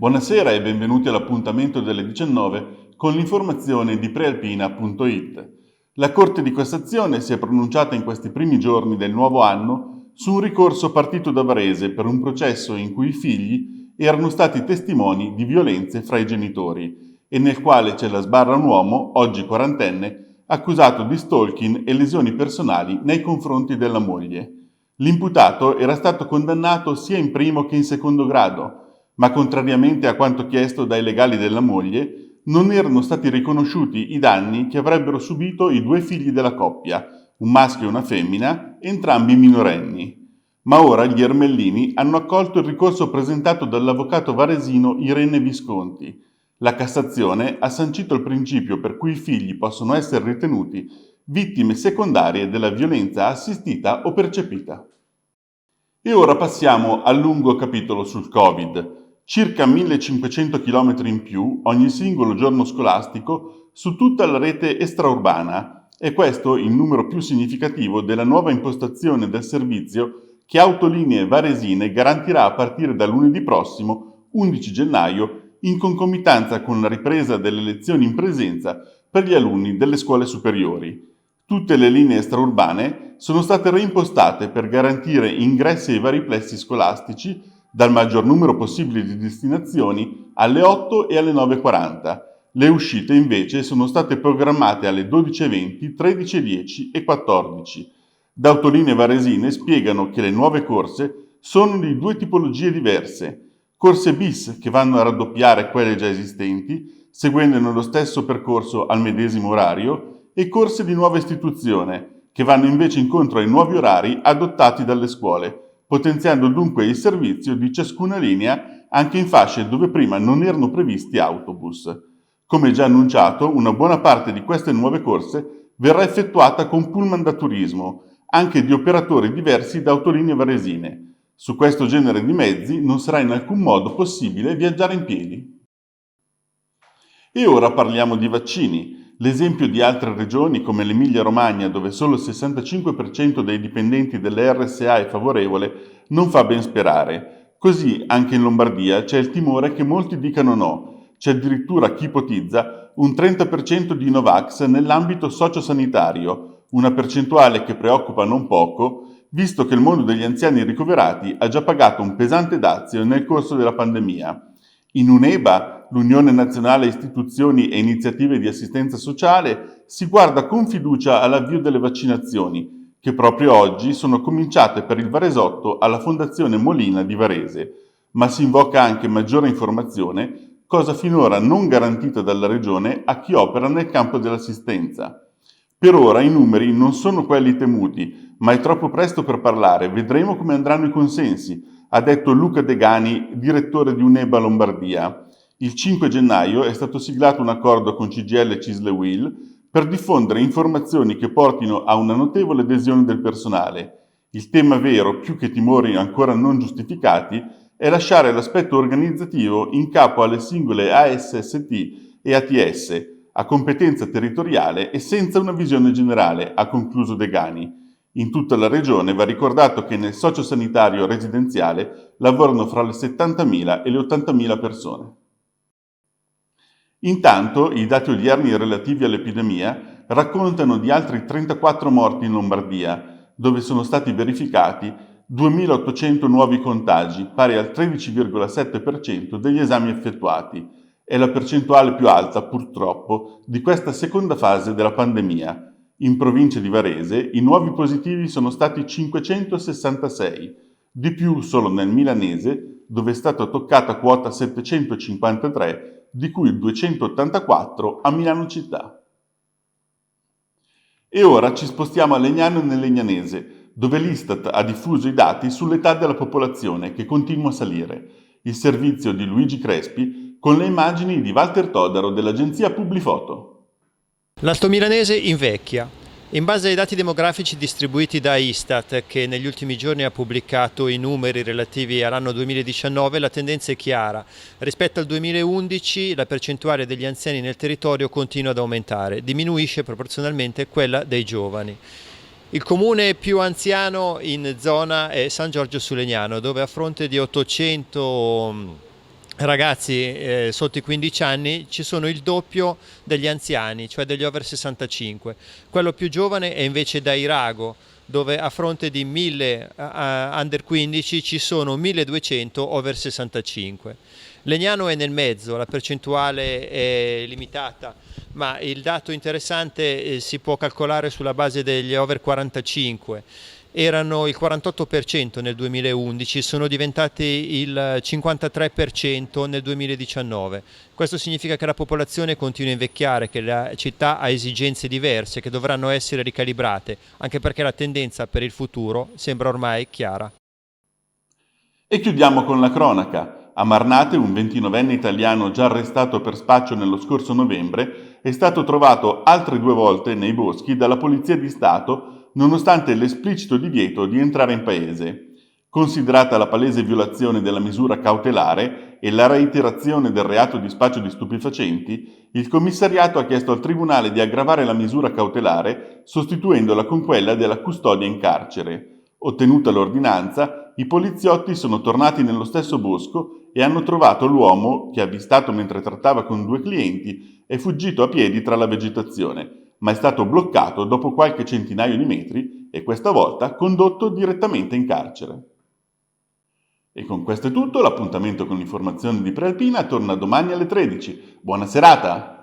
Buonasera e benvenuti all'appuntamento delle 19 con l'informazione di prealpina.it. La Corte di Cassazione si è pronunciata in questi primi giorni del nuovo anno su un ricorso partito da Varese per un processo in cui i figli erano stati testimoni di violenze fra i genitori e nel quale ce la sbarra un uomo, oggi quarantenne, accusato di stalking e lesioni personali nei confronti della moglie. L'imputato era stato condannato sia in primo che in secondo grado, ma contrariamente a quanto chiesto dai legali della moglie, non erano stati riconosciuti i danni che avrebbero subito i due figli della coppia, un maschio e una femmina, entrambi minorenni. Ma ora gli Ermellini hanno accolto il ricorso presentato dall'avvocato varesino Irene Visconti. La Cassazione ha sancito il principio per cui i figli possono essere ritenuti vittime secondarie della violenza assistita o percepita. E ora passiamo al lungo capitolo sul Covid. Circa 1500 km in più ogni singolo giorno scolastico su tutta la rete extraurbana. È questo il numero più significativo della nuova impostazione del servizio che Autolinee Varesine garantirà a partire da lunedì prossimo, 11 gennaio, in concomitanza con la ripresa delle lezioni in presenza per gli alunni delle scuole superiori. Tutte le linee extraurbane sono state reimpostate per garantire ingressi ai vari plessi scolastici dal maggior numero possibile di destinazioni alle 8 e alle 9:40. Le uscite invece sono state programmate alle 12:20, 13:10 e 14. Da Autolinee Varesine spiegano che le nuove corse sono di due tipologie diverse. Corse bis che vanno a raddoppiare quelle già esistenti, seguendo nello stesso percorso al medesimo orario, e corse di nuova istituzione, che vanno invece incontro ai nuovi orari adottati dalle scuole, potenziando dunque il servizio di ciascuna linea anche in fasce dove prima non erano previsti autobus. Come già annunciato, una buona parte di queste nuove corse verrà effettuata con pullman da turismo, anche di operatori diversi da Autolinee Varesine. Su questo genere di mezzi non sarà in alcun modo possibile viaggiare in piedi. E ora parliamo di vaccini. L'esempio di altre regioni come l'Emilia-Romagna, dove solo il 65% dei dipendenti delle RSA è favorevole, non fa ben sperare. Così anche in Lombardia c'è il timore che molti dicano no. C'è addirittura chi ipotizza un 30% di Novax nell'ambito sociosanitario, una percentuale che preoccupa non poco, visto che il mondo degli anziani ricoverati ha già pagato un pesante dazio nel corso della pandemia. In UNEBA, l'Unione Nazionale Istituzioni e Iniziative di Assistenza Sociale, si guarda con fiducia all'avvio delle vaccinazioni, che proprio oggi sono cominciate per il Varesotto alla Fondazione Molina di Varese, ma si invoca anche maggiore informazione, cosa finora non garantita dalla Regione a chi opera nel campo dell'assistenza. Per ora i numeri non sono quelli temuti, ma è troppo presto per parlare, vedremo come andranno i consensi, ha detto Luca Degani, direttore di UNEBA Lombardia. Il 5 gennaio è stato siglato un accordo con CGIL e Cisle Will per diffondere informazioni che portino a una notevole adesione del personale. Il tema vero, più che timori ancora non giustificati, è lasciare l'aspetto organizzativo in capo alle singole ASST e ATS, a competenza territoriale e senza una visione generale, ha concluso Degani. In tutta la regione va ricordato che nel sociosanitario residenziale lavorano fra le 70.000 e le 80.000 persone. Intanto, i dati odierni relativi all'epidemia raccontano di altri 34 morti in Lombardia, dove sono stati verificati 2.800 nuovi contagi, pari al 13,7% degli esami effettuati. È la percentuale più alta, purtroppo, di questa seconda fase della pandemia. In provincia di Varese i nuovi positivi sono stati 566, di più solo nel milanese, dove è stata toccata quota 753, di cui 284 a Milano città. E ora ci spostiamo a Legnano e nel Legnanese, dove l'Istat ha diffuso i dati sull'età della popolazione che continua a salire. Il servizio di Luigi Crespi con le immagini di Walter Todaro dell'agenzia Publifoto. L'Alto Milanese invecchia. In base ai dati demografici distribuiti da Istat, che negli ultimi giorni ha pubblicato i numeri relativi all'anno 2019, la tendenza è chiara. Rispetto al 2011 la percentuale degli anziani nel territorio continua ad aumentare, diminuisce proporzionalmente quella dei giovani. Il comune più anziano in zona è San Giorgio sul Legnano, dove a fronte di 800 ragazzi sotto i 15 anni ci sono il doppio degli anziani, cioè degli over 65. Quello più giovane è invece da Irago, dove a fronte di 1000 under 15 ci sono 1200 over 65. Legnano è nel mezzo, la percentuale è limitata, ma il dato interessante si può calcolare sulla base degli over 45. Erano il 48% nel 2011, sono diventati il 53% nel 2019. Questo significa che la popolazione continua a invecchiare, che la città ha esigenze diverse che dovranno essere ricalibrate, anche perché la tendenza per il futuro sembra ormai chiara. E chiudiamo con la cronaca. A Marnate, un 29enne italiano già arrestato per spaccio nello scorso novembre è stato trovato altre 2 volte nei boschi dalla Polizia di Stato nonostante l'esplicito divieto di entrare in paese. Considerata la palese violazione della misura cautelare e la reiterazione del reato di spaccio di stupefacenti, il commissariato ha chiesto al Tribunale di aggravare la misura cautelare sostituendola con quella della custodia in carcere. Ottenuta l'ordinanza, i poliziotti sono tornati nello stesso bosco e hanno trovato l'uomo che, avvistato mentre trattava con 2 clienti, è fuggito a piedi tra la vegetazione, ma è stato bloccato dopo qualche centinaio di metri e questa volta condotto direttamente in carcere. E con questo è tutto, l'appuntamento con l'informazione di Prealpina torna domani alle 13. Buona serata!